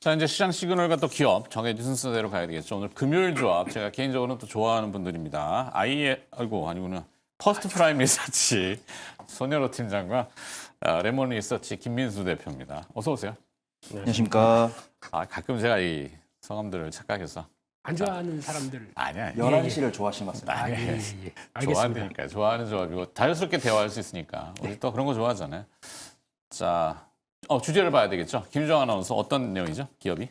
자, 이제 시장 시그널과 또 기업 정해진 순서대로 가야 되겠죠. 오늘 금요일 조합 제가 개인적으로는 또 좋아하는 분들입니다. 아니구나. 퍼스트 프라임 리서치 손여로 팀장과 레몬 리서치 김민수 대표입니다. 어서 오세요. 네. 안녕하십니까. 가끔 제가 이 성함들을 착각해서 안 좋아하는 사람들. 아니야. 11시를 좋아하시는 것 같습니다. 알겠습니다. 좋아하니까 좋아하는 조합이고 자연스럽게 대화할 수 있으니까 우리 또 그런 거 좋아하잖아요. 자, 주제를 봐야 되겠죠. 김주영 아나운서 어떤 내용이죠? 기업이?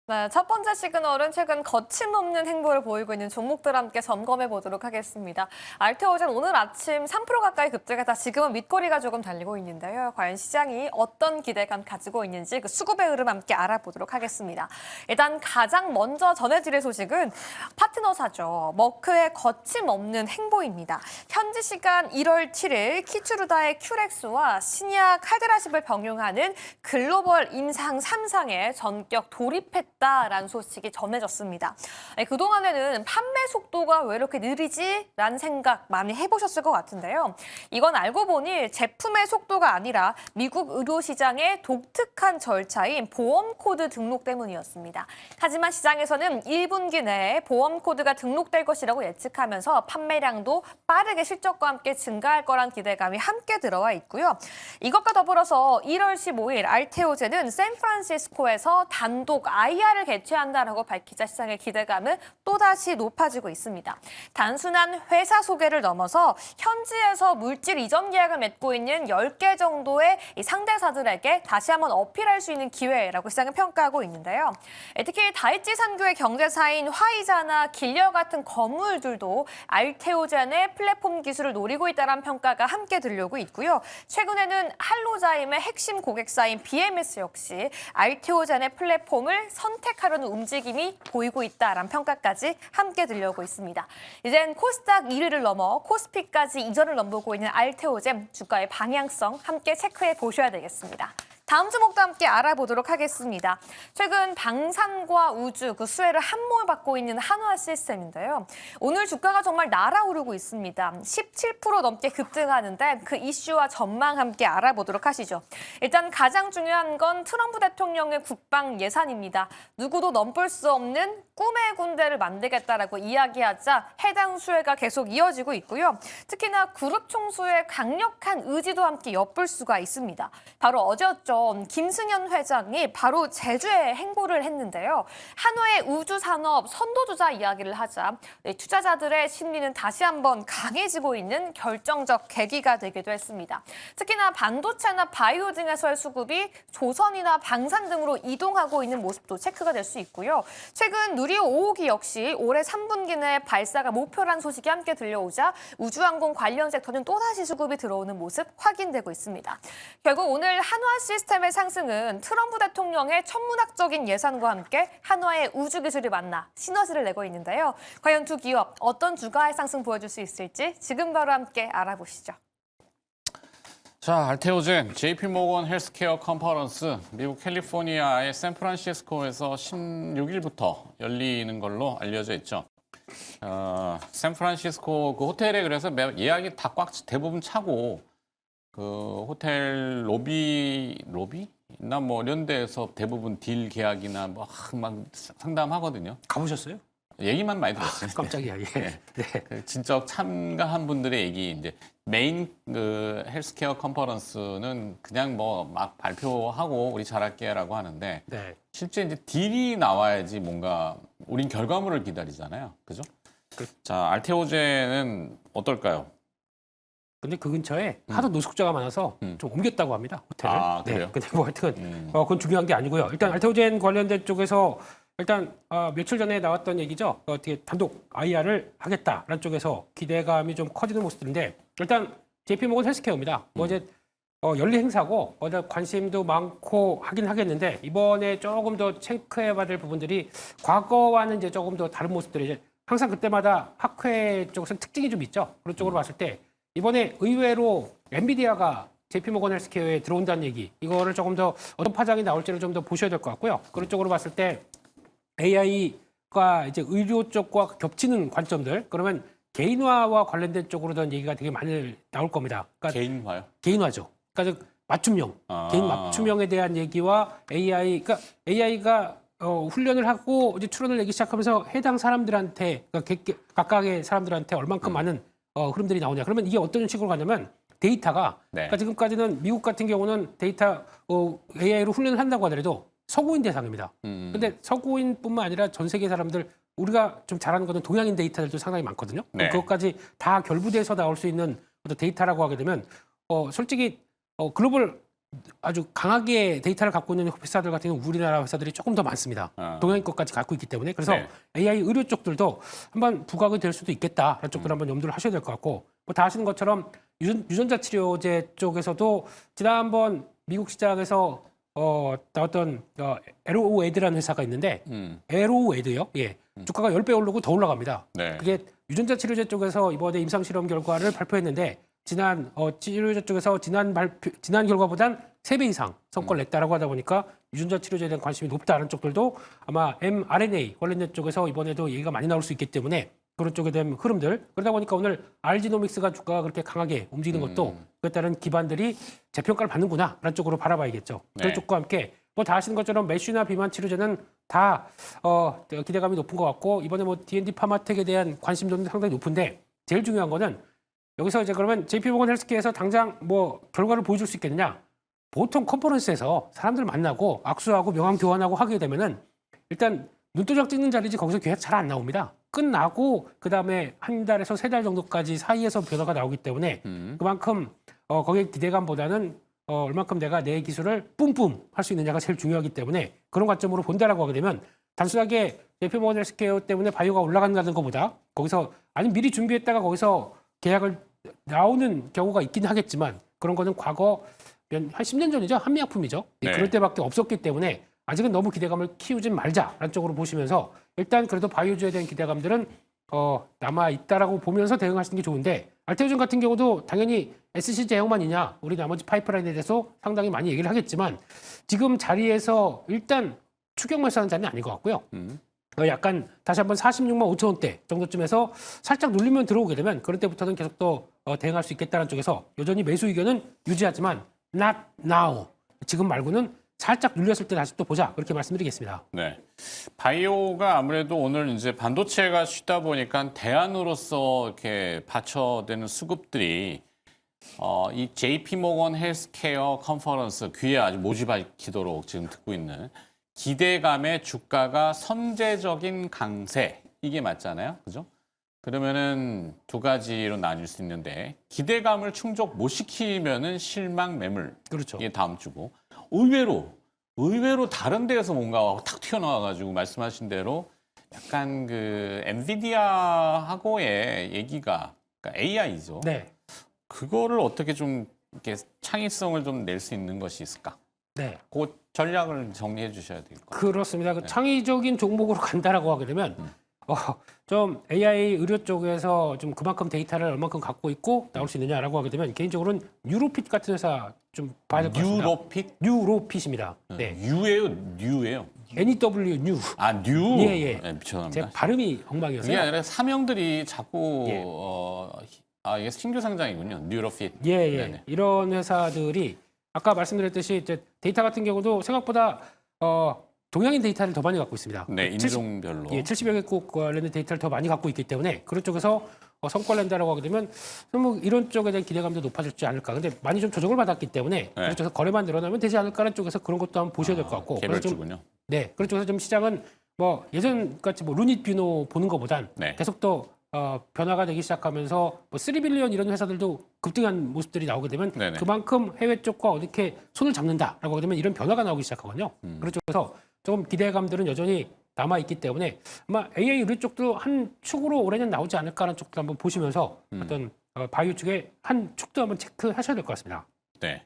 네, 첫 번째 시그널은 최근 거침없는 행보를 보이고 있는 종목들 함께 점검해 보도록 하겠습니다. 알테오젠 오늘 아침 3% 가까이 급등해서 지금은 밑거리가 조금 달리고 있는데요. 과연 시장이 어떤 기대감 가지고 있는지 그 수급의 흐름 함께 알아보도록 하겠습니다. 일단 가장 먼저 전해드릴 소식은 파트너사죠. 머크의 거침없는 행보입니다. 현지 시간 1월 7일 키추르다의 큐렉스와 신약 칼데라십을 병용하는 글로벌 임상 3상에 전격 돌입했다. 라는 소식이 전해졌습니다. 그동안에는 판매 속도가 왜 이렇게 느리지? 라는 생각 많이 해보셨을 것 같은데요. 이건 알고 보니 제품의 속도가 아니라 미국 의료시장의 독특한 절차인 보험코드 등록 때문이었습니다. 하지만 시장에서는 1분기 내에 보험코드가 등록될 것이라고 예측하면서 판매량도 빠르게 실적과 함께 증가할 거란 기대감이 함께 들어와 있고요. 이것과 더불어서 1월 15일 알테오젠은 샌프란시스코에서 단독 IR을 개최한다라고 밝히자 시장의 기대감은 또다시 높아지고 있습니다. 단순한 회사 소개를 넘어서 현지에서 물질 이전 계약을 맺고 있는 10개 정도의 이 상대사들에게 다시 한번 어필할 수 있는 기회라고 시장은 평가하고 있는데요. 특히 다이치 산교의 경제사인 화이자나 길려 같은 건물들도 알테오젠의 플랫폼 기술을 노리고 있다는 평가가 함께 들려오고 있고요. 최근에는 할로자임의 핵심 고객사인 BMS 역시 알테오젠의 플랫폼을 선택하려는 움직임이 보이고 있다라는 평가까지 함께 들려오고 있습니다. 이젠 코스닥 1위를 넘어 코스피까지 이전을 넘보고 있는 알테오젠 주가의 방향성 함께 체크해 보셔야 되겠습니다. 다음 주목도 함께 알아보도록 하겠습니다. 최근 방산과 우주 그 수혜를 한몸에 받고 있는 한화 시스템인데요. 오늘 주가가 정말 날아오르고 있습니다. 17% 넘게 급등하는데 그 이슈와 전망 함께 알아보도록 하시죠. 일단 가장 중요한 건 트럼프 대통령의 국방 예산입니다. 누구도 넘볼 수 없는 꿈의 군대를 만들겠다라고 이야기하자 해당 수혜가 계속 이어지고 있고요. 특히나 그룹 총수의 강력한 의지도 함께 엿볼 수가 있습니다. 바로 어제였죠. 김승현 회장이 바로 제주에 행보를 했는데요. 한화의 우주산업 선도주자 이야기를 하자 투자자들의 심리는 다시 한번 강해지고 있는 결정적 계기가 되기도 했습니다. 특히나 반도체나 바이오 등에서의 수급이 조선이나 방산 등으로 이동하고 있는 모습도 체크가 될 수 있고요. 최근 누리호 5호기 역시 올해 3분기 내 발사가 목표란 소식이 함께 들려오자 우주항공 관련 섹터는 또다시 수급이 들어오는 모습 확인되고 있습니다. 결국 오늘 한화 시스템의 상승은 트럼프 대통령의 천문학적인 예산과 함께 한화의 우주 기술이 만나 시너지를 내고 있는데요. 과연 두 기업 어떤 주가의 상승 보여줄 수 있을지 지금 바로 함께 알아보시죠. 자, 알테오젠, JP모건 헬스케어 컨퍼런스 미국 캘리포니아의 샌프란시스코에서 16일부터 열리는 걸로 알려져 있죠. 샌프란시스코 그 호텔에 그래서 예약이 다 꽉 대부분 차고 그 호텔 로비나 뭐 이런 데에서 대부분 딜 계약이나 뭐 막 상담하거든요. 가보셨어요? 얘기만 많이 들었어요. 깜짝이야. 예. 네. 진짜 참가한 분들의 얘기 이제 메인 그 헬스케어 컨퍼런스는 그냥 뭐 막 발표하고 우리 잘할게라고 하는데 네. 실제 이제 딜이 나와야지 뭔가 우린 결과물을 기다리잖아요. 그죠? 자, 알테오젠은 어떨까요? 근데 그 근처에 하도 노숙자가 많아서 좀 옮겼다고 합니다. 호텔을. 아, 그래요? 네. 근데 뭐 하여튼 그건 중요한 게 아니고요. 일단 알테오젠 관련된 쪽에서 일단 며칠 전에 나왔던 얘기죠. 어떻게 단독 IR을 하겠다라는 쪽에서 기대감이 좀 커지는 모습들인데 일단 JP모건 헬스케어입니다. 어제 열린 행사고 어제 관심도 많고 하긴 하겠는데 이번에 조금 더 체크해봐야 될 부분들이 과거와는 이제 조금 더 다른 모습들이 이제 항상 그때마다 학회 쪽에서 특징이 좀 있죠. 그런 쪽으로 봤을 때 이번에 의외로 엔비디아가 JP모건 헬스케어에 들어온다는 얘기 이거를 조금 더 어떤 파장이 나올지를 좀 더 보셔야 될 것 같고요. 그런 쪽으로 봤을 때 AI가 이제 의료 쪽과 겹치는 관점들 그러면 개인화와 관련된 쪽으로 된 얘기가 되게 많이 나올 겁니다. 그러니까 개인화요? 개인화죠. 그러니까 맞춤형, 개인 맞춤형에 대한 얘기와 AI가 훈련을 하고 이제 추론을 내기 시작하면서 해당 사람들한테 그러니까 각각의 사람들한테 얼만큼 많은 흐름들이 나오냐. 그러면 이게 어떤 식으로 가냐면 데이터가 네. 그러니까 지금까지는 미국 같은 경우는 데이터 AI로 훈련을 한다고 하더라도 서구인 대상입니다. 근데 서구인뿐만 아니라 전 세계 사람들 우리가 좀 잘하는 거는 동양인 데이터들도 상당히 많거든요. 네. 그것까지 다 결부돼서 나올 수 있는 어떤 데이터라고 하게 되면 솔직히 글로벌 아주 강하게 데이터를 갖고 있는 회사들 같은 경우는 우리나라 회사들이 조금 더 많습니다. 동양인 것까지 갖고 있기 때문에 그래서 네. AI 의료 쪽들도 한번 부각이 될 수도 있겠다라는 쪽들 한번 염두를 하셔야 될 것 같고 뭐 다 아시는 것처럼 유전자 치료제 쪽에서도 지난번 미국 시장에서 나왔던 에로에드라는 회사가 있는데 에로에드요. 예. 주가가 10배 오르고 더 올라갑니다. 네. 그게 유전자 치료제 쪽에서 이번에 임상 실험 결과를 발표했는데 지난 치료제 쪽에서 지난 결과보단 3배 이상 성과를 냈다라고 하다 보니까 유전자 치료제에 대한 관심이 높다는 쪽들도 아마 mRNA 관련된 쪽에서 이번에도 얘기가 많이 나올 수 있기 때문에 그런 쪽에 대한 흐름들 그러다 보니까 오늘 알지노믹스가 주가가 그렇게 강하게 움직이는 것도 그에 따른 기반들이 재평가를 받는구나라는 쪽으로 바라봐야겠죠. 네. 그런 쪽과 함께 뭐 다 아시는 것처럼 메쉬나 비만 치료제는 다 기대감이 높은 것 같고 이번에 뭐 D&D 파마텍에 대한 관심도는 상당히 높은데 제일 중요한 거는 여기서 이제 그러면 JP모건 헬스케어에서 당장 뭐 결과를 보여줄 수 있겠느냐? 보통 컨퍼런스에서 사람들 만나고 악수하고 명함 교환하고 하게 되면은 일단 눈도장 찍는 자리지 거기서 계획 잘 안 나옵니다. 끝나고 그 다음에 한 달에서 3달 정도까지 사이에서 변화가 나오기 때문에 그만큼 거기에 기대감보다는 얼만큼 내가 내 기술을 뿜뿜 할 수 있느냐가 제일 중요하기 때문에 그런 관점으로 본다라고 하게 되면 단순하게 JP모건 헬스케어 때문에 바이오가 올라간다는 것보다 거기서 아니 미리 준비했다가 거기서 계약을 나오는 경우가 있긴 하겠지만 그런 거는 과거 한 10년 전이죠. 한미약품이죠. 네. 그럴 때밖에 없었기 때문에 아직은 너무 기대감을 키우진 말자라는 쪽으로 보시면서 일단 그래도 바이오주에 대한 기대감들은 남아 있다라고 보면서 대응하시는 게 좋은데 알테오젠 같은 경우도 당연히 SC 제형만이냐 우리 나머지 파이프라인에 대해서 상당히 많이 얘기를 하겠지만 지금 자리에서 일단 추격 매수하는 자리는 아닌 것 같고요. 약간 다시 한번 46만 5천 원대 정도쯤에서 살짝 눌리면 들어오게 되면 그럴 때부터는 계속 또 대응할 수 있겠다는 쪽에서 여전히 매수 의견은 유지하지만 not now 지금 말고는 살짝 눌렸을 때 다시 또 보자 그렇게 말씀드리겠습니다. 네. 바이오가 아무래도 오늘 이제 반도체가 쉽다 보니까 대안으로서 이렇게 받쳐되는 수급들이 이 JP모건 헬스케어 컨퍼런스 귀에 아주 모지 박히도록 지금 듣고 있는 기대감의 주가가 선제적인 강세 이게 맞잖아요, 그죠? 그러면은 두 가지로 나뉠 수 있는데 기대감을 충족 못 시키면은 실망 매물 그렇죠. 이게 다음 주고 의외로 다른 데에서 뭔가 탁 튀어나와가지고 말씀하신 대로 약간 그 엔비디아하고의 얘기가 그러니까 AI죠. 네. 그거를 어떻게 좀 이렇게 창의성을 좀 낼 수 있는 것이 있을까? 네. 그 전략을 정리해 주셔야 될 것 같아요. 그렇습니다. 그 창의적인 종목으로 간다라고 하게 되면 좀 AI 의료 쪽에서 좀 그만큼 데이터를 얼만큼 갖고 있고 나올 수 있느냐라고 하게 되면 개인적으로는 뉴로핏 같은 회사 좀 봐야 될 것 같습니다. 뉴로핏? 뉴로핏입니다. 네. 뉴예요. NEW 뉴. 아, 뉴. 예, 예. 네, 미쳐납니다. 제 발음이 그게 엉망이어서요. 아니라 사명들이 자꾸 예. 이게 신규 상장이군요. 뉴로핏. 예, 예. 네네. 이런 회사들이 아까 말씀드렸듯이 이제 데이터 같은 경우도 생각보다 동양인 데이터를 더 많이 갖고 있습니다. 네, 70 인종별로. 예, 70여 개국 관련된 데이터를 더 많이 갖고 있기 때문에 그런 쪽에서 성과를 낸다라고 하게 되면 뭐 이런 쪽에 대한 기대감도 높아질지 않을까. 근데 많이 좀 조정을 받았기 때문에 그런 쪽에서 거래만 늘어나면 되지 않을까라는 쪽에서 그런 것도 한번 보셔야 될 것 같고. 그래서 좀 개별주군요. 네, 그런 쪽에서 좀 시장은 뭐 예전 같이 뭐 루닛 뷰노 보는 것보단 네. 계속 또 변화가 되기 시작하면서 뭐 3빌리언 이런 회사들도 급등한 모습들이 나오게 되면 네네. 그만큼 해외 쪽과 어떻게 손을 잡는다라고 하게 되면 이런 변화가 나오기 시작하거든요. 그런 쪽에서 조금 기대감들은 여전히 남아 있기 때문에 아마 AI 의료 쪽도 한 축으로 올해는 나오지 않을까라는 쪽도 한번 보시면서 어떤 바이오 쪽의 한 축도 한번 체크하셔야 될 것 같습니다. 네.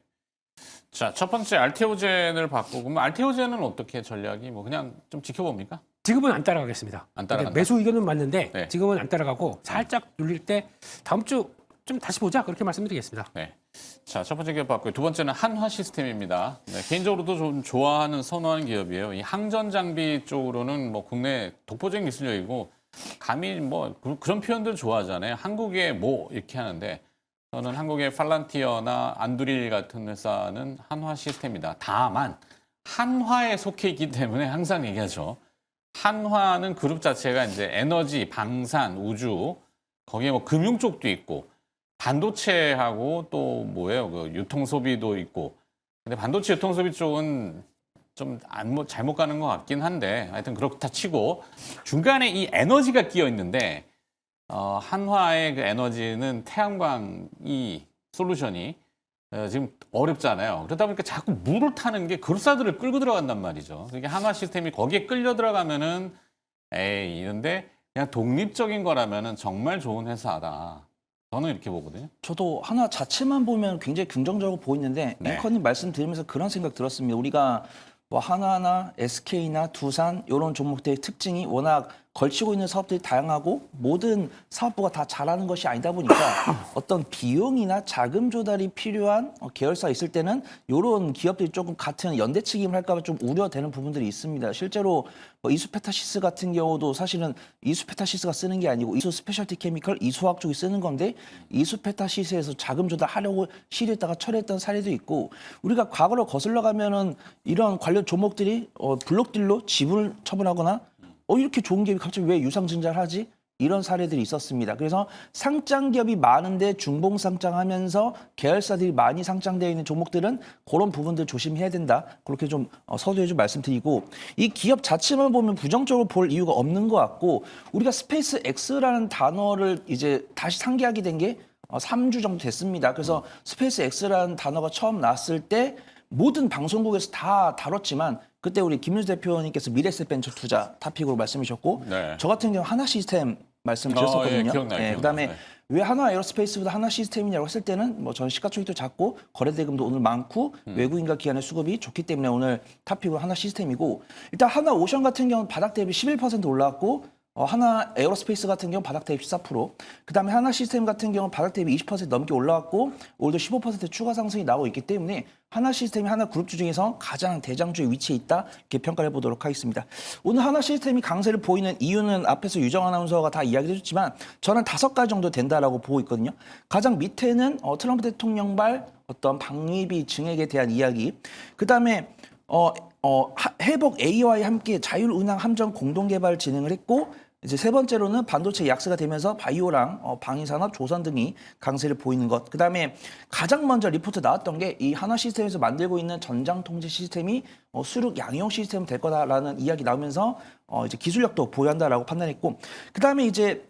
자, 첫 번째 알테오젠을 바꾸고 그럼 알테오젠은 어떻게 전략이 뭐 그냥 좀 지켜봅니까? 지금은 안 따라가겠습니다. 안 따라간다? 근데 매수 의견은 맞는데 네. 지금은 안 따라가고 살짝 눌릴 때 다음 주 좀 다시 보자 그렇게 말씀드리겠습니다. 네. 자, 첫 번째 기업 봤고요. 두 번째는 한화 시스템입니다. 네, 개인적으로도 좀 좋아하는 선호하는 기업이에요. 이 항전 장비 쪽으로는 뭐 국내 독보적인 기술력이고 감히 뭐 그런 표현들 좋아하잖아요. 한국의 뭐 이렇게 하는데 저는 한국의 팔란티어나 안두릴 같은 회사는 한화 시스템이다. 다만 한화에 속해 있기 때문에 항상 얘기하죠. 한화는 그룹 자체가 이제 에너지, 방산, 우주, 거기에 뭐 금융 쪽도 있고 반도체하고 또 뭐예요? 그 유통 소비도 있고. 근데 반도체 유통 소비 쪽은 좀 잘못 가는 것 같긴 한데 하여튼 그렇다 치고 중간에 이 에너지가 끼어 있는데 한화의 그 에너지는 태양광이 솔루션이 지금 어렵잖아요. 그러다 보니까 자꾸 물을 타는 게 그룹사들을 끌고 들어간단 말이죠. 그러니까 한화 시스템이 거기에 끌려 들어가면은 에이 이런데 그냥 독립적인 거라면은 정말 좋은 회사다. 저는 이렇게 보거든요. 저도 하나 자체만 보면 굉장히 긍정적으로 보이는데 네. 앵커님 말씀 들으면서 그런 생각 들었습니다. 우리가 뭐 하나나 SK나 두산 이런 종목들의 특징이 워낙 걸치고 있는 사업들이 다양하고 모든 사업부가 다 잘하는 것이 아니다 보니까 어떤 비용이나 자금 조달이 필요한 계열사 있을 때는 이런 기업들이 조금 같은 연대 책임을 할까 봐 좀 우려되는 부분들이 있습니다. 실제로 뭐 이수페타시스 같은 경우도 사실은 이수페타시스가 쓰는 게 아니고 이수 스페셜티 케미컬 이수화학 쪽이 쓰는 건데 이수페타시스에서 자금 조달하려고 시도했다가 철회했던 사례도 있고 우리가 과거로 거슬러 가면은 이런 관련 종목들이 블록딜로 지분을 처분하거나 이렇게 좋은 기업이 갑자기 왜 유상증자를 하지? 이런 사례들이 있었습니다. 그래서 상장 기업이 많은데 중봉 상장하면서 계열사들이 많이 상장되어 있는 종목들은 그런 부분들 조심해야 된다. 그렇게 좀 서두에 좀 말씀드리고 이 기업 자체만 보면 부정적으로 볼 이유가 없는 것 같고 우리가 스페이스 X라는 단어를 이제 다시 상기하게 된 게 3주 정도 됐습니다. 그래서 스페이스 X라는 단어가 처음 나왔을 때 모든 방송국에서 다 다뤘지만 그때 우리 김윤수 대표님께서 미래에셋 벤처 투자 토픽으로 말씀해 주셨고 네. 저 같은 경우 하나 시스템 말씀 드렸었거든요. 예, 기억나요. 그다음에 네. 왜 하나 에어로스페이스보다 하나 시스템이냐고 했을 때는 뭐 저는 시가총액도 작고 거래대금도 오늘 많고 외국인과 기관의 수급이 좋기 때문에 오늘 토픽으로 하나 시스템이고 일단 하나 오션 같은 경우는 바닥 대비 11% 올라왔고 하나 에어로스페이스 같은 경우 바닥 대비 14%, 그다음에 하나 시스템 같은 경우 바닥 대비 20% 넘게 올라왔고 오늘도 15% 추가 상승이 나오고 있기 때문에 하나 시스템이 하나 그룹주 중에서 가장 대장주에 위치해 있다 이렇게 평가를 해보도록 하겠습니다. 오늘 하나 시스템이 강세를 보이는 이유는 앞에서 유정 아나운서가 다 이야기해 줬지만 저는 5가지 정도 된다라고 보고 있거든요. 가장 밑에는 트럼프 대통령발 어떤 방위비 증액에 대한 이야기, 그다음에 회복 A와의 함께 자율운항 함정 공동 개발 진행을 했고 이제 세 번째로는 반도체 약세가 되면서 바이오랑 방위산업, 조선 등이 강세를 보이는 것. 그다음에 가장 먼저 리포트 나왔던 게 이 하나 시스템에서 만들고 있는 전장 통제 시스템이 수륙 양용 시스템 될 거다라는 이야기 나오면서 이제 기술력도 보유한다라고 판단했고, 그다음에 이제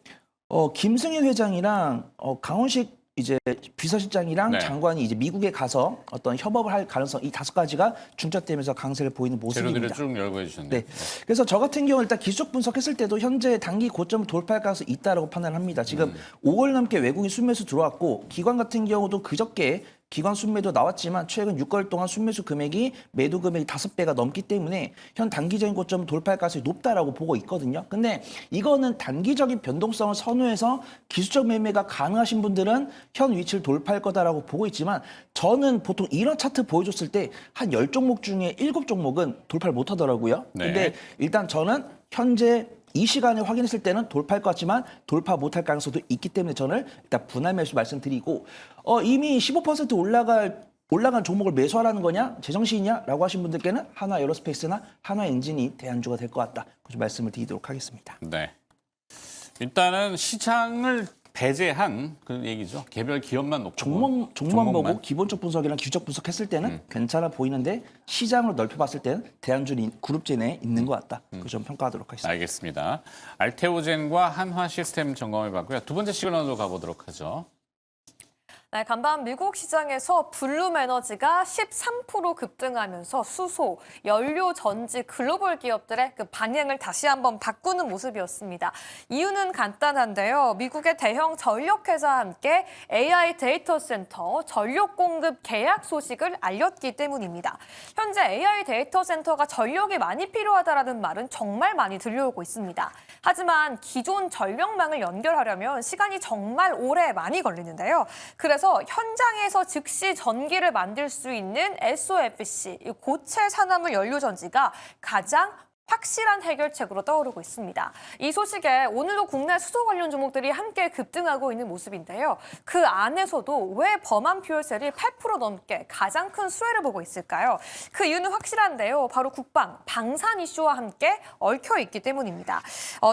김승현 회장이랑 강원식 이제 비서실장이랑 네. 장관이 이제 미국에 가서 어떤 협업을 할 가능성 이 5가지가 중첩되면서 강세를 보이는 모습입니다. 재료들을 쭉 열거해 주셨네요. 네. 그래서 저 같은 경우 일단 기술적 분석했을 때도 현재 단기 고점을 돌파할 가능성이 있다라고 판단합니다. 지금 5월 넘게 외국인 순매수 들어왔고 기관 같은 경우도 그저께 기관 순매도 나왔지만 최근 6개월 동안 순매수 금액이 매도 금액이 5배가 넘기 때문에 현 단기적인 고점을 돌파할 가능성이 높다라고 보고 있거든요. 근데 이거는 단기적인 변동성을 선호해서 기술적 매매가 가능하신 분들은 현 위치를 돌파할 거다라고 보고 있지만 저는 보통 이런 차트 보여줬을 때 한 10종목 중에 7종목은 돌파를 못 하더라고요. 네. 근데 일단 저는 현재 이 시간에 확인했을 때는 돌파할 것 같지만 돌파 못할 가능성도 있기 때문에 저는 일단 분할 매수 말씀드리고 이미 15% 올라간 종목을 매수하라는 거냐 제정신이냐라고 하신 분들께는 하나 에어로스페이스나 하나 엔진이 대안주가 될 것 같다. 그 말씀을 드리도록 하겠습니다. 네. 일단은 시장을 배제한 그 얘기죠. 개별 기업만 놓고 종목만 종목만. 보고 기본적 분석이랑 기술적 분석했을 때는 괜찮아 보이는데 시장으로 넓혀봤을 때는 대안주는 그룹제 내에 있는 것 같다. 그 점 평가하도록 하겠습니다. 알겠습니다. 알테오젠과 한화 시스템 점검해봤고요. 두 번째 시그널로 가보도록 하죠. 네, 간밤 미국 시장에서 블룸에너지가 13% 급등하면서 수소, 연료 전지 글로벌 기업들의 그 방향을 다시 한번 바꾸는 모습이었습니다. 이유는 간단한데요. 미국의 대형 전력회사와 함께 AI 데이터 센터 전력 공급 계약 소식을 알렸기 때문입니다. 현재 AI 데이터 센터가 전력이 많이 필요하다라는 말은 정말 많이 들려오고 있습니다. 하지만 기존 전력망을 연결하려면 시간이 정말 오래 많이 걸리는데요. 그래서 현장에서 즉시 전기를 만들 수 있는 SOFC, 고체 산화물 연료 전지가 가장 확실한 해결책으로 떠오르고 있습니다. 이 소식에 오늘도 국내 수소 관련 종목들이 함께 급등하고 있는 모습인데요. 그 안에서도 왜 범한 퓨얼셀이 8% 넘게 가장 큰 수혜를 보고 있을까요? 그 이유는 확실한데요. 바로 국방, 방산 이슈와 함께 얽혀 있기 때문입니다.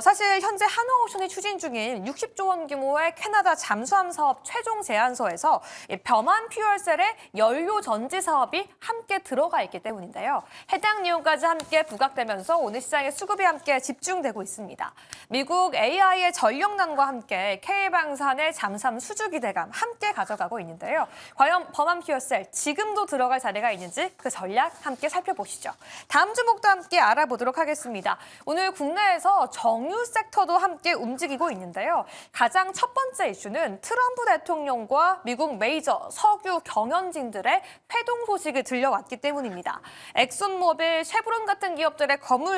사실 현재 한화오션이 추진 중인 60조 원 규모의 캐나다 잠수함 사업 최종 제안서에서 이 범한 퓨얼셀의 연료 전지 사업이 함께 들어가 있기 때문인데요. 해당 내용까지 함께 부각되면서 오늘 시장의 수급이 함께 집중되고 있습니다. 미국 AI의 전력난과 함께 K방산의 잠수함 수주 기대감 함께 가져가고 있는데요. 과연 범한 퓨얼셀 지금도 들어갈 자리가 있는지 그 전략 함께 살펴보시죠. 다음 주목도 함께 알아보도록 하겠습니다. 오늘 국내에서 정유 섹터도 함께 움직이고 있는데요. 가장 첫 번째 이슈는 트럼프 대통령과 미국 메이저 석유 경영진들의 회동 소식이 들려왔기 때문입니다. 엑손모빌, 쉐브론 같은 기업들의 거물이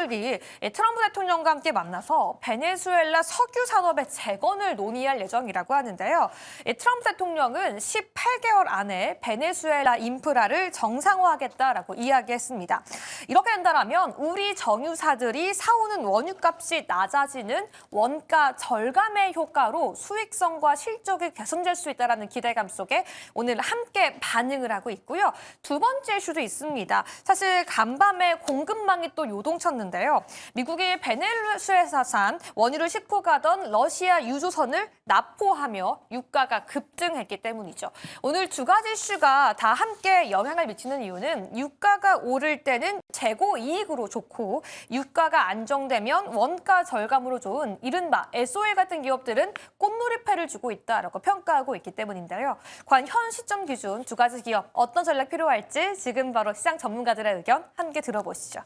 트럼프 대통령과 함께 만나서 베네수엘라 석유 산업의 재건을 논의할 예정이라고 하는데요. 트럼프 대통령은 18개월 안에 베네수엘라 인프라를 정상화하겠다라고 이야기했습니다. 이렇게 된다면 우리 정유사들이 사오는 원유값이 낮아지는 원가 절감의 효과로 수익성과 실적이 개선될 수 있다는 기대감 속에 오늘 함께 반응을 하고 있고요. 두 번째 이슈도 있습니다. 사실 간밤에 공급망이 또 요동쳤는데요. 미국이 베네수엘사산 원유를 싣고 가던 러시아 유조선을 납포하며 유가가 급등했기 때문이죠. 오늘 두 가지 이슈가 다 함께 영향을 미치는 이유는 유가가 오를 때는 재고 이익으로 좋고 유가가 안정되면 원가 절감으로 좋은 이른바 SOL 같은 기업들은 꽃놀이패를 주고 있다라고 평가하고 있기 때문인데요. 과연 현 시점 기준 두 가지 기업 어떤 전략 필요할지 지금 바로 시장 전문가들의 의견 함께 들어보시죠.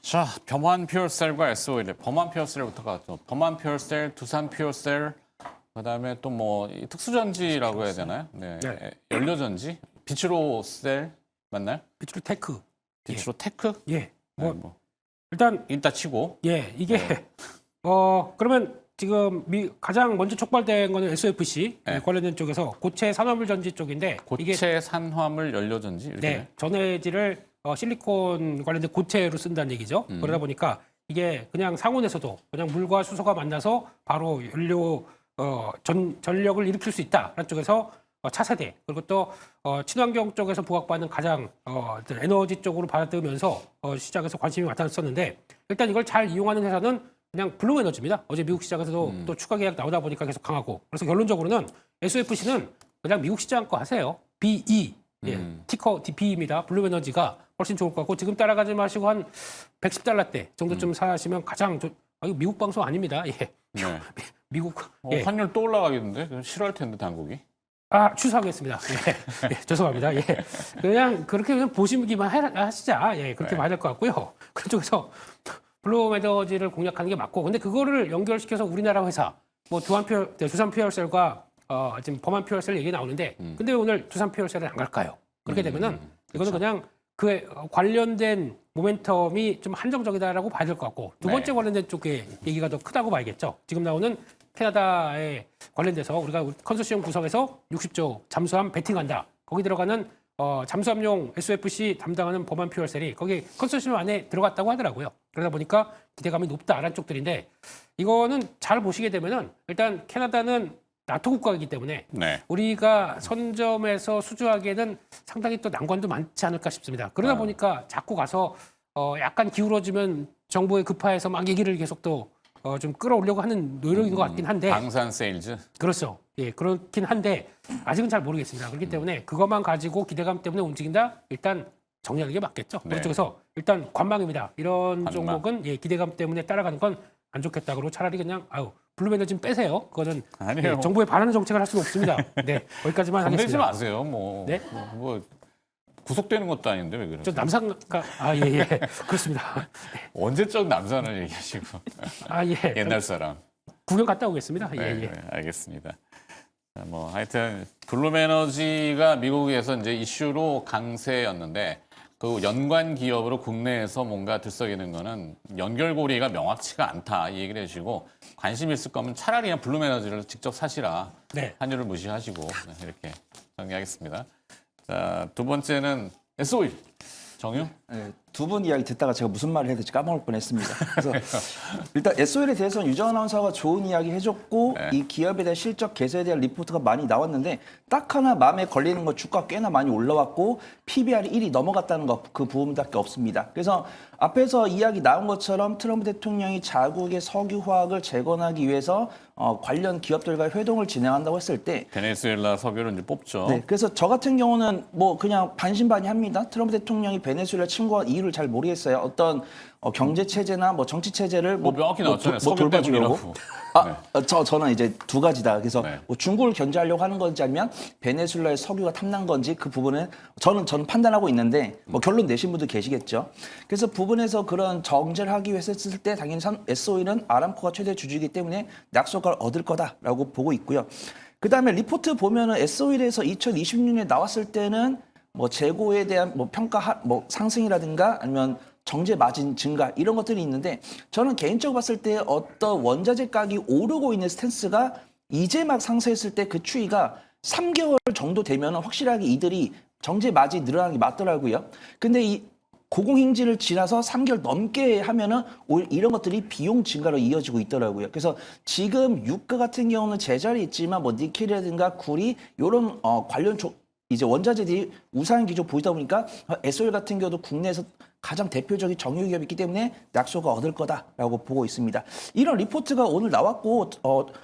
자, 범한 퓨얼셀과 SOL, 범한 퓨얼셀부터 가죠. 범한 퓨얼셀, 두산 퓨얼셀, 그다음에 또 뭐 특수전지라고 해야 되나요? 네, 네. 연료전지, 비추로셀 맞나요? 비추로 테크. 비추로 테크? 예. 뭐 네, 뭐 일단 이따 치고. 예, 이게 그러면 지금 가장 먼저 촉발된 거는 SOFC 네. 관련된 쪽에서 고체 산화물 전지 쪽인데 이게 고체 산화물 연료전지 이렇게. 네, 전해질을 실리콘 관련된 고체로 쓴다는 얘기죠. 그러다 보니까 이게 그냥 상온에서도 그냥 물과 수소가 만나서 바로 연료 전력을 일으킬 수 있다라는 쪽에서 차세대 그리고 또 친환경 쪽에서 부각받는 가장 에너지 쪽으로 받아들면서 시장에서 관심이 나타났었는데 일단 이걸 잘 이용하는 회사는 그냥 블루에너지입니다. 어제 미국 시장에서도 또 추가 계약 나오다 보니까 계속 강하고 그래서 결론적으로는 SOFC는 그냥 미국 시장 거 하세요. BE 예, 티커 DP입니다. 블루에너지가 훨씬 좋을 것 같고 지금 따라가지 마시고 한 $110대 정도쯤 사시면 가장 이거 미국 방송 아닙니다. 예. 네. 미국 예. 환율 또 올라가겠는데? 그럼 싫어할 텐데 당국이. 취소하겠습니다. 예. 예, 죄송합니다. 예. 그냥 그렇게 그냥 보시기만 하시자. 예, 그렇게 네. 봐야 될 것 같고요. 그쪽에서 블루에너지를 공략하는 게 맞고, 근데 그거를 연결시켜서 우리나라 회사, 뭐 두산 퓨얼셀과 지금 범한 퓨얼셀 얘기 나오는데, 근데 오늘 두산 퓨얼셀은 안 갈까요? 그렇게 되면은 이거는 그냥 그에 관련된 모멘텀이 좀 한정적이다라고 봐야 될 것 같고, 두 번째 네. 관련된 쪽의 얘기가 더 크다고 봐야겠죠. 지금 나오는 캐나다에 관련돼서 우리가 컨소시엄 구성해서 60조 잠수함 배팅한다. 거기 들어가는 잠수함용 SOFC 담당하는 범한 퓨얼셀이 거기 컨소시엄 안에 들어갔다고 하더라고요. 그러다 보니까 기대감이 높다라는 쪽들인데 이거는 잘 보시게 되면은 일단 캐나다는 나토 국가이기 때문에 네. 우리가 선점에서 수주하기에는 상당히 또 난관도 많지 않을까 싶습니다. 그러다 보니까 자꾸 가서 약간 기울어지면 정부에 급파해서 막 얘기를 계속 또 좀 끌어오려고 하는 노력인 것 같긴 한데 방산 세일즈. 그렇죠. 예, 그렇긴 한데 아직은 잘 모르겠습니다. 그렇기 때문에 그것만 가지고 기대감 때문에 움직인다? 일단 정리하는 게 맞겠죠. 네. 그쪽에서 일단 관망입니다. 이런 관망. 종목은 예, 기대감 때문에 따라가는 건 안 좋겠다고 차라리 그냥 블루에너지 빼세요. 그거는 아니에요. 예, 정부에 바라는 정책을 할 수는 없습니다. 네, 거기까지만 건들지 하겠습니다. 마세요. 뭐, 네? 뭐 구속되는 것도 아닌데 왜 그러세요? 저 남산가 예, 그렇습니다. 언제적 남산을 얘기하시고 예, 옛날 사람. 구경 갔다 오겠습니다. 예, 네, 예. 네, 알겠습니다. 자, 뭐 하여튼 블룸에너지가 미국에서 이제 이슈로 강세였는데 그 연관 기업으로 국내에서 뭔가 들썩이는 거는 연결고리가 명확치가 않다 이 얘기를 해주시고 관심 있을 거면 차라리 그냥 블룸에너지를 직접 사시라. 네. 환율을 무시하시고 네, 이렇게 정리하겠습니다. 자, 두 번째는 SOE 정유. 네, 두 분 이야기 듣다가 제가 무슨 말을 해야 될지 까먹을 뻔했습니다. 그래서 일단 SOL에 대해서는 유정 아나운서가 좋은 이야기 해줬고 네. 이 기업에 대한 실적 개선에 대한 리포트가 많이 나왔는데 딱 하나 마음에 걸리는 거 주가 꽤나 많이 올라왔고 PBR이 1이 넘어갔다는 거 그 부분밖에 없습니다. 그래서 앞에서 이야기 나온 것처럼 트럼프 대통령이 자국의 석유 화학을 재건하기 위해서 관련 기업들과 회동을 진행한다고 했을 때 베네수엘라 석유를 이제 뽑죠. 네, 그래서 저 같은 경우는 뭐 그냥 반신반의합니다. 트럼프 대통령이 베네수엘라 침공한 이유를 잘 모르겠어요. 어떤 경제 체제나 뭐 정치 체제를 뭐 명확히 나왔잖아요. 석유 돌봐주려고. 때문이라고. 저는 이제 두 가지다. 그래서 네. 뭐 중국을 견제하려고 하는 건지 아니면 베네수엘라의 석유가 탐난 건지 그 부분은 저는 판단하고 있는데 뭐 결론 내신 분도 계시겠죠. 그래서 부분에서 그런 정제를 하기 위해서 했을 때 당연히 SOE는 아람코가 최대 주주이기 때문에 약속을 얻을 거다라고 보고 있고요. 그다음에 리포트 보면은 SOE에서 2026년에 나왔을 때는 뭐 재고에 대한 뭐 평가 뭐 상승이라든가 아니면 정제 마진 증가 이런 것들이 있는데 저는 개인적으로 봤을 때 어떤 원자재 가격이 오르고 있는 스탠스가 이제 막 상승했을 때 그 추이가 3개월 정도 되면 확실하게 이들이 정제 마진이 늘어나는 게 맞더라고요. 근데 이 고공행진을 지나서 3개월 넘게 하면은 오히려 이런 것들이 비용 증가로 이어지고 있더라고요. 그래서 지금 유가 같은 경우는 제자리에 있지만 뭐 니켈이라든가 구리 이런 관련 이제 원자재들이 우상한 기조 보이다 보니까 SOL 같은 경우도 국내에서 가장 대표적인 정유 기업이 있기 때문에 약속을 얻을 거다라고 보고 있습니다. 이런 리포트가 오늘 나왔고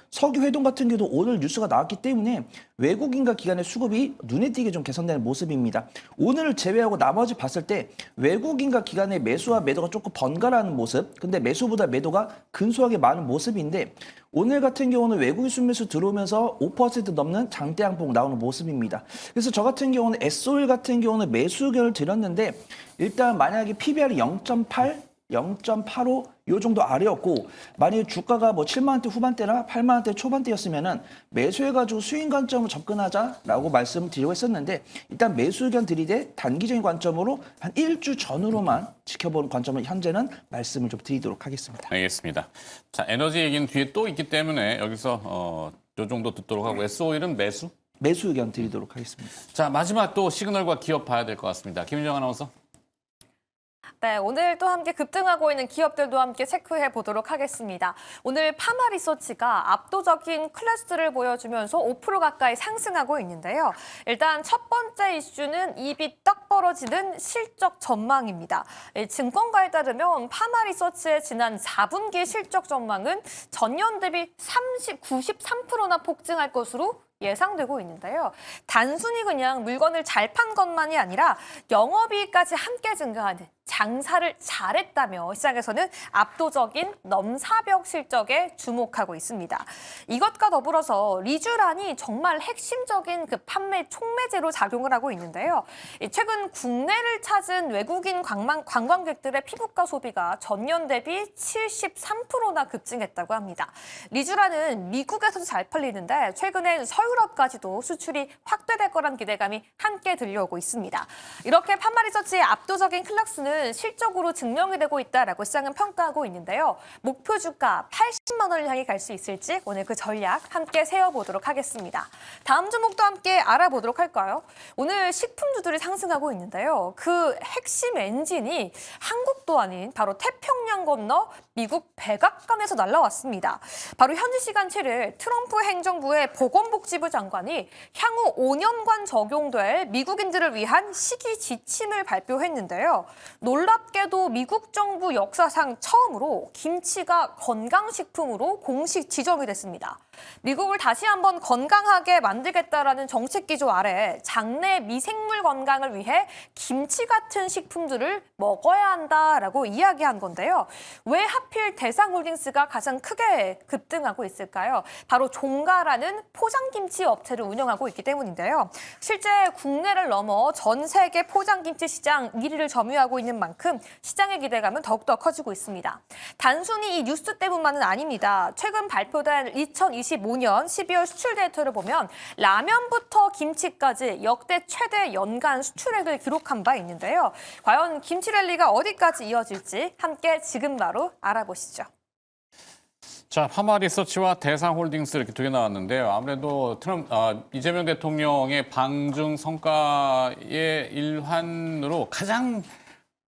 석유 회동 같은 경우도 오늘 뉴스가 나왔기 때문에 외국인과 기관의 수급이 눈에 띄게 좀 개선되는 모습입니다. 오늘을 제외하고 나머지 봤을 때 외국인과 기관의 매수와 매도가 조금 번갈아가는 모습, 근데 매수보다 매도가 근소하게 많은 모습인데 오늘 같은 경우는 외국인 순매수 들어오면서 5% 넘는 장대 양봉 나오는 모습입니다. 그래서 저 같은 경우는 SOL 같은 경우는 매수 의견을 드렸는데 일단 만약에 PBR이 0.8, 0.85 요 정도 아래였고 만약에 주가가 뭐 7만 원대 후반대나 8만 원대 초반대였으면은 매수해가지고 수익 관점으로 접근하자라고 말씀드리고 했었는데 일단 매수 의견 드리되 단기적인 관점으로 한 1주 전으로만 지켜보는 관점을 현재는 말씀을 좀 드리도록 하겠습니다. 알겠습니다. 자, 에너지 얘기는 뒤에 또 있기 때문에 여기서 요 정도 듣도록 하고 SO일은 매수? 매수 의견 드리도록 하겠습니다. 자, 마지막 또 시그널과 기업 봐야 될 것 같습니다. 김윤정 아나운서. 네, 오늘 또 함께 급등하고 있는 기업들도 함께 체크해 보도록 하겠습니다. 오늘 파마리서치가 압도적인 클래스를 보여주면서 5% 가까이 상승하고 있는데요. 일단 첫 번째 이슈는 입이 떡 벌어지는 실적 전망입니다. 증권가에 따르면 파마리서치의 지난 4분기 실적 전망은 전년 대비 93%나 폭증할 것으로 예상되고 있는데요. 단순히 그냥 물건을 잘 판 것만이 아니라 영업이익까지 함께 증가하는 장사를 잘했다며 시장에서는 압도적인 넘사벽 실적에 주목하고 있습니다. 이것과 더불어서 리쥬란이 정말 핵심적인 그 판매 촉매제로 작용을 하고 있는데요. 최근 국내를 찾은 외국인 관광객들의 피부과 소비가 전년 대비 73%나 급증했다고 합니다. 리쥬란은 미국에서도 잘 팔리는데 최근엔 서유럽까지도 수출이 확대될 거란 기대감이 함께 들려오고 있습니다. 이렇게 판마리서치의 압도적인 클락스는 실적으로 증명이 되고 있다라고 시장은 평가하고 있는데요. 목표 주가 80만 원을 향해 갈 수 있을지 오늘 그 전략 함께 세워보도록 하겠습니다. 다음 종목도 함께 알아보도록 할까요? 오늘 식품주들이 상승하고 있는데요. 그 핵심 엔진이 한국도 아닌 바로 태평양 건너 미국 백악관에서 날라왔습니다. 바로 현지 시간 7일 트럼프 행정부의 보건복지부 장관이 향후 5년간 적용될 미국인들을 위한 시기 지침을 발표했는데요. 놀랍게도 미국 정부 역사상 처음으로 김치가 건강식품으로 공식 지정이 됐습니다. 미국을 다시 한번 건강하게 만들겠다라는 정책 기조 아래 장내 미생물 건강을 위해 김치 같은 식품들을 먹어야 한다라고 이야기한 건데요. 왜 하필 대상홀딩스가 가장 크게 급등하고 있을까요? 바로 종가라는 포장김치 업체를 운영하고 있기 때문인데요. 실제 국내를 넘어 전 세계 포장김치 시장 1위를 점유하고 있는 만큼 시장의 기대감은 더욱더 커지고 있습니다. 단순히 이 뉴스 때문만은 아닙니다. 최근 발표된 2025년 12월 수출 데이터를 보면 라면부터 김치까지 역대 최대 연간 수출액을 기록한 바 있는데요. 과연 김치 랠리가 어디까지 이어질지 함께 지금 바로 알아보시죠. 자, 파마리서치와 대상홀딩스 이렇게 두 개 나왔는데요. 아무래도 이재명 대통령의 방중 성과의 일환으로 가장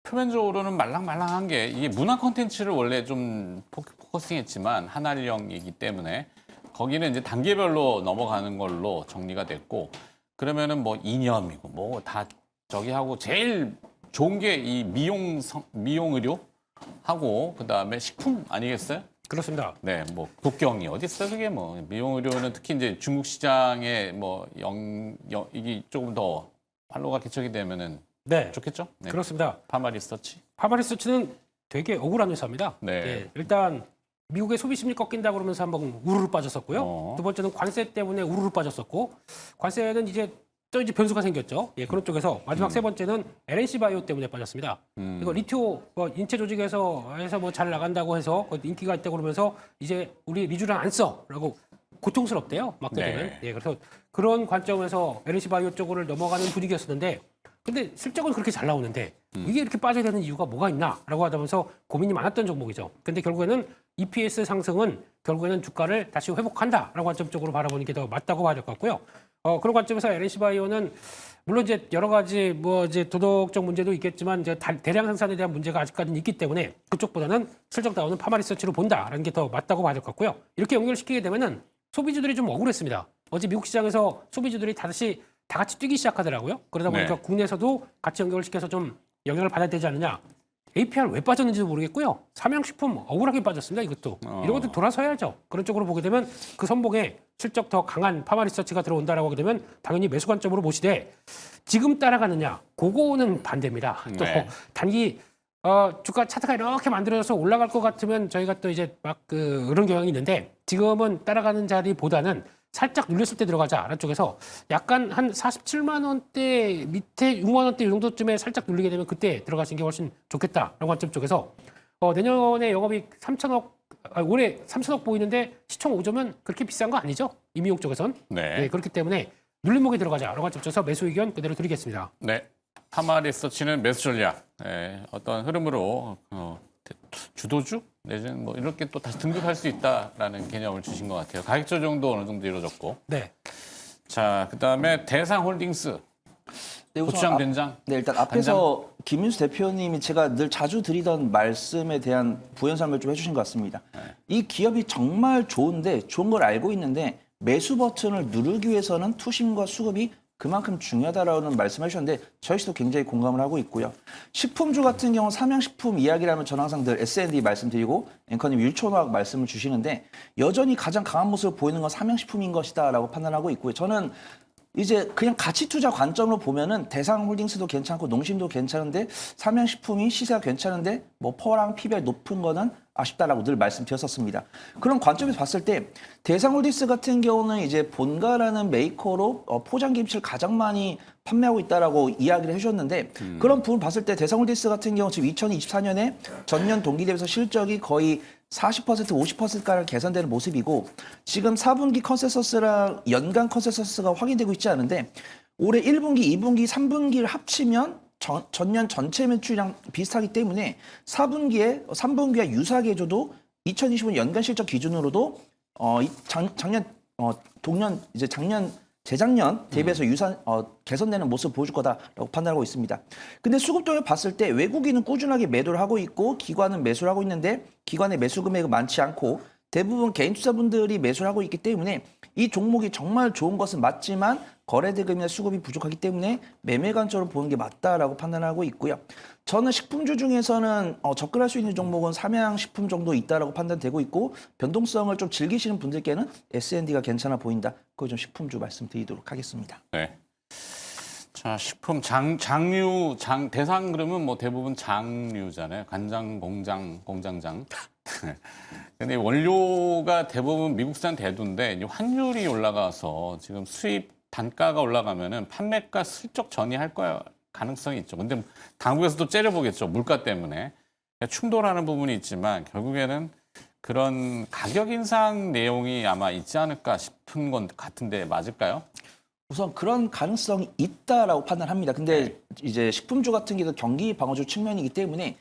표면적으로는 말랑말랑한 게 이게 문화 콘텐츠를 원래 좀 포커싱했지만 한알령이기 때문에 거기는 이제 단계별로 넘어가는 걸로 정리가 됐고 그러면은 뭐 이념이고 뭐 다 저기 하고 제일 좋은 게 이 미용 의료 하고 그다음에 식품 아니겠어요? 그렇습니다. 네, 뭐 국경이 어디 있어 그게 뭐 미용 의료는 특히 이제 중국 시장에 뭐 이게 조금 더 활로가 개척이 되면은 네, 좋겠죠? 네. 그렇습니다. 파마 리서치. 파마리서치는 되게 억울한 회사입니다. 네. 예, 일단 미국의 소비 심리 꺾인다 그러면서 한번 우르르 빠졌었고요. 어. 두 번째는 관세 때문에 우르르 빠졌었고 관세는 이제 또 이제 변수가 생겼죠. 예, 그런 쪽에서 마지막 세 번째는 LNC 바이오 때문에 빠졌습니다. 이거 리투 뭐 인체 조직에서 해서 뭐 잘 나간다고 해서 인기가 있다고 그러면서 이제 우리 리주랑 안 써라고 고통스럽대요. 막 되면. 네. 예, 그래서 그런 관점에서 LNC 바이오 쪽으로 넘어가는 분위기였었는데 근데 실적은 그렇게 잘 나오는데 이게 이렇게 빠져야 되는 이유가 뭐가 있나라고 하면서 고민이 많았던 종목이죠. 근데 결국에는 EPS 상승은 결국에는 주가를 다시 회복한다라고 관점적으로 바라보는 게 더 맞다고 봐야 될 것 같고요. 그런 관점에서 LNC 바이오는 물론 이제 여러 가지 뭐 이제 도덕적 문제도 있겠지만 이제 대량 생산에 대한 문제가 아직까지는 있기 때문에 그쪽보다는 실적다운은 파마리서치로 본다라는 게 더 맞다고 봐야 될 것 같고요. 이렇게 연결시키게 되면은 소비주들이 좀 억울했습니다. 어제 미국 시장에서 소비주들이 다시 다 같이 뛰기 시작하더라고요. 그러다 보니까 네. 국내에서도 같이 연결을 시켜서 좀 영향을 받아야 되지 않느냐. APR 왜 빠졌는지도 모르겠고요. 삼양식품 억울하게 빠졌습니다. 이것도. 이런 것도 돌아서야죠. 그런 쪽으로 보게 되면 그 선봉에 실적 더 강한 파마리서치가 들어온다라고 하게 되면 당연히 매수 관점으로 보시되 지금 따라가느냐. 그거는 반대입니다. 또 네. 단기 주가 차트가 이렇게 만들어져서 올라갈 것 같으면 저희가 또 이제 막 그런 경향이 있는데 지금은 따라가는 자리보다는 살짝 눌렸을 때 들어가자라는 쪽에서 약간 한 47만 원대 밑에 6만 원대 이 정도쯤에 살짝 눌리게 되면 그때 들어가시는 게 훨씬 좋겠다라는 관점 쪽에서 내년에 영업이익 3천억 올해 3천억 보이는데 시총 5조면 그렇게 비싼 거 아니죠? 임의용 쪽에선. 네. 네, 그렇기 때문에 눌림목에 들어가자라는 관점 쪽에서 매수 의견 그대로 드리겠습니다. 네. 파마 리서치는 매수 전략. 어떤 흐름으로 주도주 내지는 뭐 이렇게 또 다시 등급할 수 있다라는 개념을 주신 것 같아요. 가격 조정도 어느 정도 이루어졌고. 네. 자, 그다음에 대상홀딩스. 네, 우선 고추장 된장. 네, 일단 앞에서 김민수 대표님이 제가 늘 자주 드리던 말씀에 대한 부연 설명을 좀 해주신 것 같습니다. 이 기업이 정말 좋은데 좋은 걸 알고 있는데 매수 버튼을 누르기 위해서는 투심과 수급이 그만큼 중요하다라는 말씀을 해주셨는데 저희 씨도 굉장히 공감을 하고 있고요. 식품주 같은 경우 삼양식품 이야기라면 저는 항상 늘 S&D 말씀드리고 앵커님 율촌화학 말씀을 주시는데 여전히 가장 강한 모습을 보이는 건 삼양식품인 것이다라고 판단하고 있고요. 저는 이제 그냥 가치 투자 관점으로 보면은 대상홀딩스도 괜찮고 농심도 괜찮은데 삼양식품이 시세가 괜찮은데 뭐 퍼랑 PBR 높은 거는 아쉽다라고 늘 말씀드렸었습니다. 그런 관점에서 봤을 때 대상홀딩스 같은 경우는 이제 본가라는 메이커로 포장김치를 가장 많이 판매하고 있다라고 이야기를 해주셨는데 그런 부분 봤을 때 대상홀딩스 같은 경우 지금 2024년에 전년 동기 대비해서 실적이 거의 40% 50%가량 개선되는 모습이고 지금 4분기 컨센서스랑 연간 컨센서스가 확인되고 있지 않은데 올해 1분기, 2분기, 3분기를 합치면 전년 전체 매출이랑 비슷하기 때문에 3분기와 유사하게 해줘도 2025년 연간 실적 기준으로도 재작년 대비해서 개선되는 모습을 보여줄 거다라고 판단하고 있습니다. 근데 수급동을 봤을 때 외국인은 꾸준하게 매도를 하고 있고 기관은 매수를 하고 있는데 기관의 매수 금액은 많지 않고 대부분 개인 투자분들이 매수를 하고 있기 때문에 이 종목이 정말 좋은 것은 맞지만 거래대금이나 수급이 부족하기 때문에 매매 관점으로 보는 게 맞다라고 판단하고 있고요. 저는 식품주 중에서는 접근할 수 있는 종목은 삼양식품 정도 있다라고 판단되고 있고 변동성을 좀 즐기시는 분들께는 S&D가 괜찮아 보인다. 그거 좀 식품주 말씀드리도록 하겠습니다. 네. 자, 식품 대상 그러면 뭐 대부분 장류잖아요. 간장, 공장장. 근데 원료가 대부분 미국산 대두인데 이제 환율이 올라가서 지금 수입 단가가 올라가면은 판매가 슬쩍 전이할 거야 가능성이 있죠. 근데 당국에서도 째려보겠죠. 물가 때문에 충돌하는 부분이 있지만 결국에는 그런 가격 인상 내용이 아마 있지 않을까 싶은 건 같은데 맞을까요? 우선 그런 가능성이 있다라고 판단합니다. 근데 이제 식품주 같은 경우도 경기 방어주 측면이기 때문에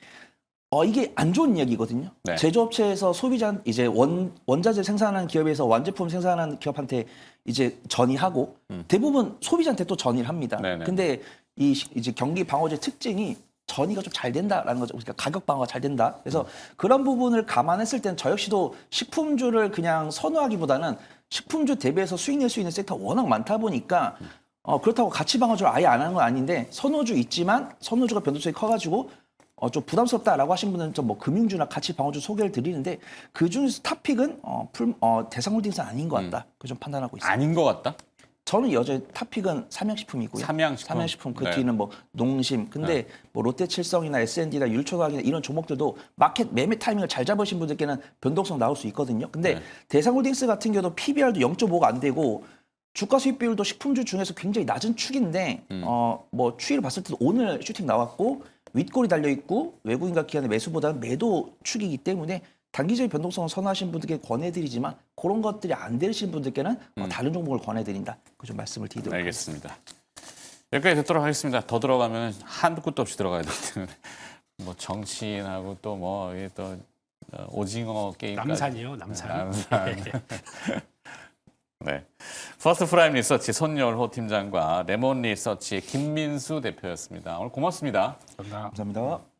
이게 안 좋은 이야기거든요. 네. 제조업체에서 소비자 이제 원자재 생산하는 기업에서 완제품 생산하는 기업한테 이제 전이하고 대부분 소비자한테 또 전이를 합니다. 네네. 근데 이제 경기 방어제 특징이 전이가 좀 잘 된다라는 거죠. 그러니까 가격 방어가 잘 된다. 그래서 그런 부분을 감안했을 때는 저 역시도 식품주를 그냥 선호하기보다는 식품주 대비해서 수익 낼 수 있는 섹터가 워낙 많다 보니까 그렇다고 가치 방어주를 아예 안 하는 건 아닌데 선호주 있지만 선호주가 변동성이 커가지고 좀 부담스럽다라고 하신 분은 좀 뭐 금융주나 가치 방어주 소개를 드리는데 그 중에서 탑픽은 대상홀딩스는 아닌 것 같다. 그 좀 판단하고 있습니다. 아닌 것 같다? 저는 여전히 탑픽은 삼양식품이고요. 삼양식품. 그 네. 뒤는 뭐 농심. 근데 뭐 롯데칠성이나 S&D나 율초과학이나 이런 종목들도 마켓 매매 타이밍을 잘 잡으신 분들께는 변동성 나올 수 있거든요. 근데 네. 대상홀딩스 같은 경우도 PBR도 0.5가 안 되고 주가 수익 비율도 식품주 중에서 굉장히 낮은 축인데 뭐 추이를 봤을 때도 오늘 슈팅 나왔고 윗골이 달려 있고 외국인과 기관의 매수보다는 매도 축이기 때문에 단기적인 변동성을 선호하시는 분들께 권해드리지만 그런 것들이 안 되시는 분들께는 다른 종목을 권해드린다. 그 좀 말씀을 드리도록 하겠습니다. 알겠습니다. 여기까지 듣도록 하겠습니다. 더 들어가면 한도 끝도 없이 들어가야 되기 때문에 뭐 정치인하고 또 뭐 이게 또 오징어 게임까지. 남산이요, 남산. 남산. 네. 퍼스트 프라임 리서치 손열호 팀장과 레몬 리서치 김민수 대표였습니다. 오늘 고맙습니다. 감사합니다. 감사합니다.